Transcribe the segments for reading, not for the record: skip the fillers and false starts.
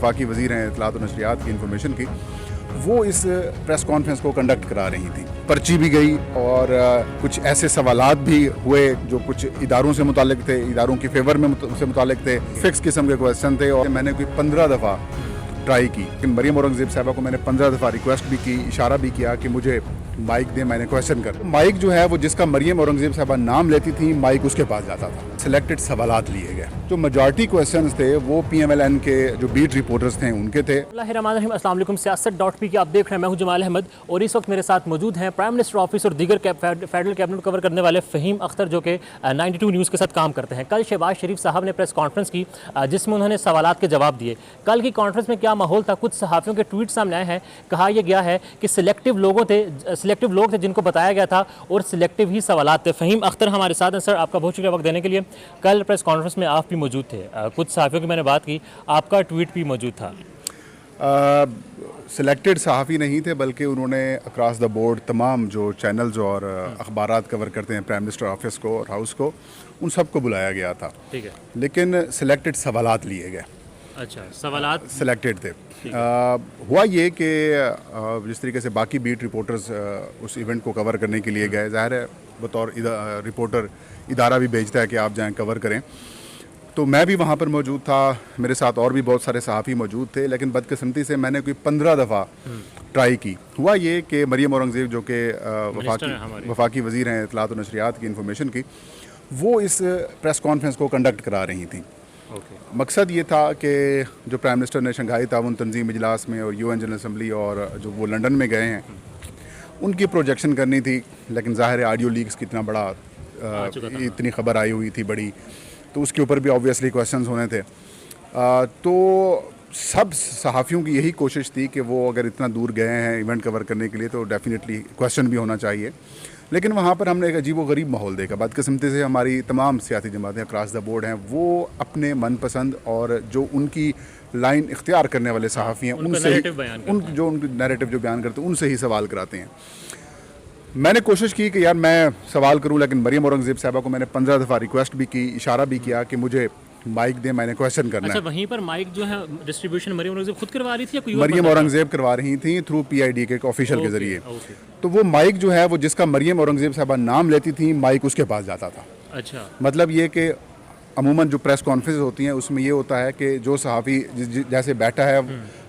वफाकी वज़ीर हैं इत्तलात और नशरियात की इंफॉर्मेशन की, वो इस प्रेस कॉन्फ्रेंस को कंडक्ट करा रही थी। पर्ची भी गई और कुछ ऐसे सवालात भी हुए जो कुछ इदारों से मुतालिक थे, इदारों के फेवर में से मुतालिक थे, फिक्स किस्म के क्वेश्चन थे। और मैंने कोई 15 दफ़ा ट्राई की, लेकिन मरियम औरंगज़ेब साहबा को मैंने 15 दफ़ा रिक्वेस्ट भी की, इशारा भी किया कि मुझे माइक दें, मैंने क्वेश्चन कर। माइक जो है वो जिसका मरियम औरंगज़ेब साहबा नाम लेती थी, माइक उसके पास जाता था। सिलेक्टेड सवालात लिए गए। जो मेजॉरिटी क्वेश्चंस थे वो PMLN के जो बीट रिपोर्टर्स थे उनके थे। अस्सलाम वालेकुम, सियासत.p आप देख रहे हैं। मैं हूं जमाल अहमद और इस वक्त मेरे साथ मौजूद हैं प्राइम मिनिस्टर ऑफिस और दीगर फेडरल कैबिनेट कवर करने वाले फ़हीम अख्तर, जो कि 92 न्यूज़ के साथ काम करते हैं। कल शहबाज शरीफ साहब ने प्रेस कॉन्फ्रेंस की जिसमें उन्होंने सवालात के जवाब दिए। कल की कॉन्फ्रेंस में क्या माहौल था? कुछ सहाफ़ियों के ट्वीट सामने आए हैं। कहा यह गया है कि सिलेक्टिव लोग थे जिनको बताया गया था और सिलेक्टिव ही सवालात थे। फ़हीम अख्तर हमारे साथ हैं। सर, आपका बहुत शुक्रिया वक्त देने के लिए। कल प्रेस कॉन्फ्रेंस में आप भी मौजूद थे, कुछ सहाफ़ियों की मैंने बात की, आपका ट्वीट भी मौजूद था। सिलेक्टेड सहाफ़ी नहीं थे, बल्कि उन्होंने अक्रॉस द बोर्ड तमाम जो चैनल्स और अखबारात कवर करते हैं प्राइम मिनिस्टर ऑफिस को और हाउस को, उन सबको बुलाया गया था। ठीक है, लेकिन सिलेक्टेड सवालात लिए गए। अच्छा, सवालात सिलेक्टेड थे। हुआ ये कि जिस तरीके से बाकी बीट रिपोर्टर्स उस इवेंट को कवर करने के लिए गए, ज़ाहिर है बतौर रिपोर्टर इदारा भी भेजता है कि आप जाएं कवर करें, तो मैं भी वहाँ पर मौजूद था, मेरे साथ और भी बहुत सारे सहाफ़ी मौजूद थे। लेकिन बदकिस्मती से मैंने कोई 15 दफ़ा ट्राई की। हुआ ये कि मरियम औरंगज़ेब जो कि वफाकी वज़ीर हैं इत्तलात और नशरियात की इंफॉर्मेशन की, वो इस प्रेस कॉन्फ्रेंस को कंडक्ट करा रही थी। मकसद ये था कि जो प्राइम मिनिस्टर ने शंघाई ताउन तंजीम इजलास में और UN जनरल असम्बली और जो वो लंदन में गए हैं उनकी प्रोजेक्शन करनी थी। लेकिन ज़ाहिर है ऑडियो लीक्स की इतना बड़ा इतनी खबर आई हुई थी बड़ी, तो उसके ऊपर भी ऑब्वियसली क्वेश्चंस होने थे। तो सब सहाफ़ियों की यही कोशिश थी कि वो अगर इतना दूर गए हैं इवेंट कवर करने के लिए तो डेफिनेटली क्वेश्चन भी होना चाहिए। लेकिन वहाँ पर हमने एक अजीब व गरीब माहौल देखा। बदकिस्मती से हमारी तमाम सियासी जमातें अक्रॉस द बोर्ड हैं, वो अपने मनपसंद और जो उनकी लाइन इख्तियार करने वाले सहाफ़ी हैं उनसे उनकी नैरेटिव जो बयान करते हैं उनसे ही सवाल कराते हैं। मैंने कोशिश की कि यार मैं सवाल करूं, लेकिन मरियम औरंगज़ेब साहबा को मैंने 15 दफ़ा रिक्वेस्ट भी की, इशारा भी किया कि मुझे माइक दें, मैंने क्वेश्चन करना है। अच्छा, वहीं पर माइक जो है डिस्ट्रीब्यूशन मरियम औरंगज़ेब खुद करवा रही थी या कोई और? मरियम औरंगज़ेब करवा रही थी थ्रू PID के ऑफिशियल के ज़रिए। तो वो माइक जो है वो जिसका मरियम औरंगज़ेब साहबा नाम लेती थी, माइक उसके पास जाता था। अच्छा, मतलब ये कि अमूमन जो प्रेस कॉन्फ्रेंस होती हैं उसमें ये होता है कि जो सहाफ़ी जैसे बैठा है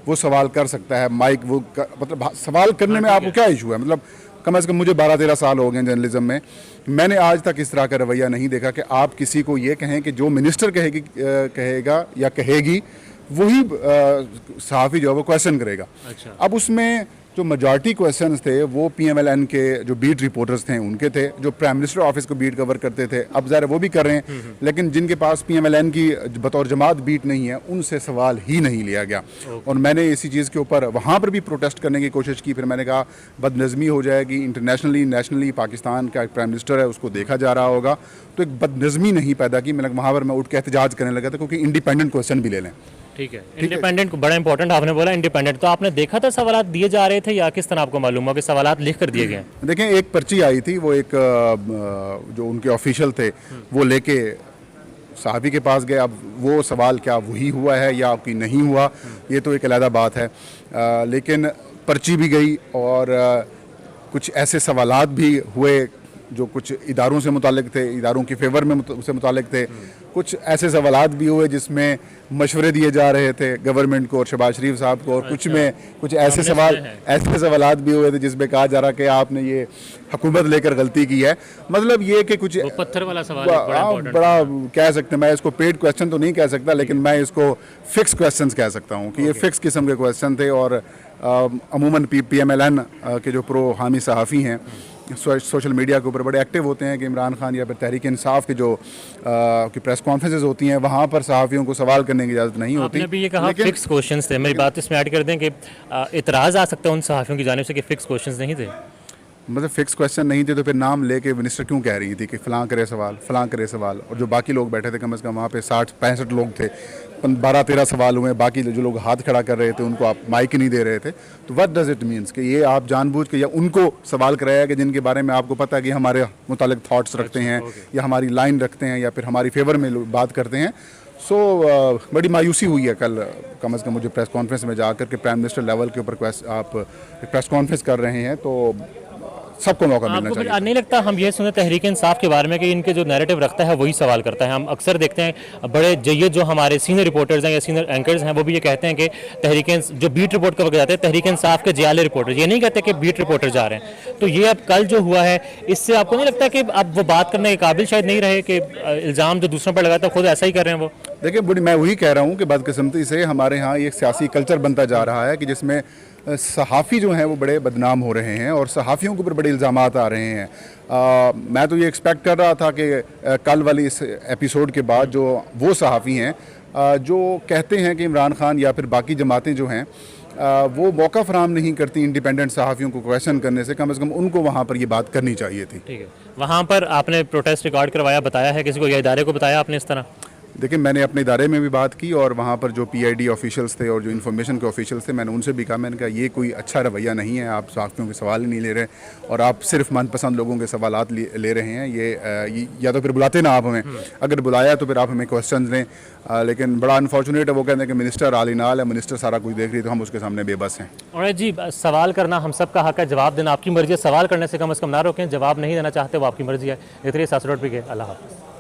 वो सवाल कर सकता है, माइक वो मतलब सवाल करने में आपको क्या इशू है? मतलब कम से कम मुझे 12-13 साल हो गए जर्नलिज्म में, मैंने आज तक इस तरह का रवैया नहीं देखा कि आप किसी को ये कहें कि जो मिनिस्टर कहेगा या कहेगी वही सहाफ़ी जो है वो क्वेश्चन करेगा। अच्छा। अब उसमें जो मेजॉरिटी क्वेश्चंस थे वो PMLN के जो बीट रिपोर्टर्स थे उनके थे, जो प्राइम मिनिस्टर ऑफिस को बीट कवर करते थे, अब ज़ाहिर वो भी कर रहे हैं, लेकिन जिनके पास PMLN की बतौर जमात बीट नहीं है उनसे सवाल ही नहीं लिया गया। और मैंने इसी चीज़ के ऊपर वहाँ पर भी प्रोटेस्ट करने की कोशिश की। फिर मैंने कहा बदनज़मी हो जाएगी, इंटरनेशनली नेशनली पाकिस्तान का एक प्राइम मिनिस्टर है उसको देखा जा रहा होगा, तो एक बदनज़मी नहीं पैदा की। मैंने वहाँ पर मैं उठ के एहतजाज करने लगा था क्योंकि इंडिपेंडेंट क्वेश्चन भी ले लें। ठीक है, इंडिपेंडेंट बड़ा इंपॉर्टेंट आपने बोला। इंडिपेंडेंट तो आपने देखा था सवालात दिए जा रहे थे या किस तरह आपको मालूम हुआ कि सवालात लिख कर दिए गए? देखें, एक पर्ची आई थी, वो एक जो उनके ऑफिशियल थे वो लेके सहाफ़ी के पास गए। अब वो सवाल क्या वही हुआ है या आपकी नहीं हुआ, ये तो एक अलग बात है। लेकिन पर्ची भी गई और कुछ ऐसे सवालात भी हुए जो कुछ इदारों से मुतालिक थे, इदारों के फेवर में से मुतालिक थे। कुछ ऐसे सवालात भी हुए जिसमें मशवरे दिए जा रहे थे गवर्नमेंट को और शहबाज शरीफ साहब को, और कुछ में कुछ ऐसे सवालात भी हुए थे जिसमें कहा जा रहा कि आपने ये हुकूमत लेकर गलती की है। मतलब ये कि कुछ पत्थर वाला सवाल बड़ा कह सकते हैं, मैं इसको पेड क्वेश्चन तो नहीं कह सकता, लेकिन मैं इसको फिक्स क्वेश्चंस कह सकता हूँ कि ये फिक्स किस्म के क्वेश्चन थे। और अमूमन PMLN के जो प्रो हामी सहाफ़ी हैं सोशल मीडिया के ऊपर बड़े एक्टिव होते हैं कि इमरान खान या फिर तहरीक इंसाफ के जो की प्रेस कॉन्फ्रेंसेस होती हैं वहाँ पर सहाफ़ियों को सवाल करने की इजाज़त नहीं होती। आपने भी ये कहा फिक्स क्वेश्चंस थे, मेरी बात इसमें ऐड कर दें कि इतराज़ आ सकता है उन सहाफ़ियों की जानिब से कि फिक्स क्वेश्चंस नहीं थे। मतलब फिक्स क्वेश्चन नहीं थे तो फिर नाम लेके मिनिस्टर क्यों कह रही थी कि फ़लाँ करे सवाल, फ़लाँ करे सवाल, और जो बाकी लोग बैठे थे कम से कम वहाँ पे 60-65 लोग थे, 12-13 सवाल हुए, बाकी जो लोग हाथ खड़ा कर रहे थे उनको आप माइक ही नहीं दे रहे थे। तो व्हाट डज़ इट मीन्स कि ये आप जानबूझ के या उनको सवाल कराया कि जिनके बारे में आपको पता है कि हमारे मुतालिक थाट्स रखते हैं या हमारी लाइन रखते हैं या फिर हमारी फेवर में बात करते हैं, सो बड़ी मायूसी हुई है कल कम से कम मुझे प्रेस कॉन्फ्रेंस में जाकर के प्राइम मिनिस्टर लेवल के ऊपर आप प्रेस कॉन्फ्रेंस कर रहे हैं, तो सबको मौका मिलना आपको चाहिए। नहीं लगता हम ये सुने तहरीक इंसाफ के बारे में कि इनके जो नैरेटिव रखता है वही सवाल करता है? हम अक्सर देखते हैं बड़े जय्यद जो हमारे सीनियर रिपोर्टर्स हैं या सीनियर एंकर्स हैं वो भी ये कहते हैं कि जो बीट रिपोर्ट कवर जाते हैं तहरीक इंसाफ के जियाले रिपोर्टर, ये नहीं कहते कि बीट रिपोर्टर जा रहे हैं। तो ये अब कल जो हुआ है इससे आपको नहीं लगता कि अब वो बात करने के काबिल शायद नहीं रहे कि इल्ज़ाम जो दूसरों पर लगाता है खुद ऐसा ही कर रहे हैं वो? देखिए बड़ी मैं वही कह रहा हूँ कि बदकिस्मती से हमारे यहाँ एक सियासी कल्चर बनता जा रहा है कि जिसमें सहाफ़ी जो हैं वो बड़े बदनाम हो रहे हैं और सहाफ़ियों के ऊपर बड़े इल्ज़ामात आ रहे हैं। मैं तो ये एक्सपेक्ट कर रहा था कि कल वाली इस एपिसोड के बाद जो वो सहाफ़ी हैं जो कहते हैं कि इमरान खान या फिर बाकी जमातें जो हैं वो मौका फराहम नहीं करती इंडिपेंडेंट सहाफ़ियों को क्वेश्चन करने से कम उनको वहाँ पर ये बात करनी चाहिए थी। ठीक है, वहाँ पर आपने प्रोटेस्ट रिकॉर्ड करवाया, बताया है किसी को या इदारे को बताया आपने इस तरह? देखिए मैंने अपने इदारे में भी बात की और वहाँ पर जो पीआईडी ऑफिशियल्स थे और जो इन्फॉर्मेशन के ऑफिशियल्स थे मैंने उनसे भी कहा, मैंने कहा ये कोई अच्छा रवैया नहीं है, आप सहाफ़ियों के सवाल ही नहीं ले रहे और आप सिर्फ मनपसंद लोगों के सवालात ले रहे हैं। ये या तो फिर बुलाते ना आप हमें, अगर बुलाया तो फिर आप हमें क्वेश्चन लें, लेकिन बड़ा अनफॉर्चुनेट है वो कहते हैं कि मिनिस्टर आलिनाल है, मिनिस्टर सारा कुछ देख रही है, तो हम उसके सामने बेबस हैं। और जी सवाल करना हम सब का हक है, जवाब देना आपकी मर्जी है, सवाल करने से कम ना रोकें, जवाब नहीं देना चाहते वो आपकी मर्जी है। इतनी 7.2 के अल्लाह हाफ़िज़।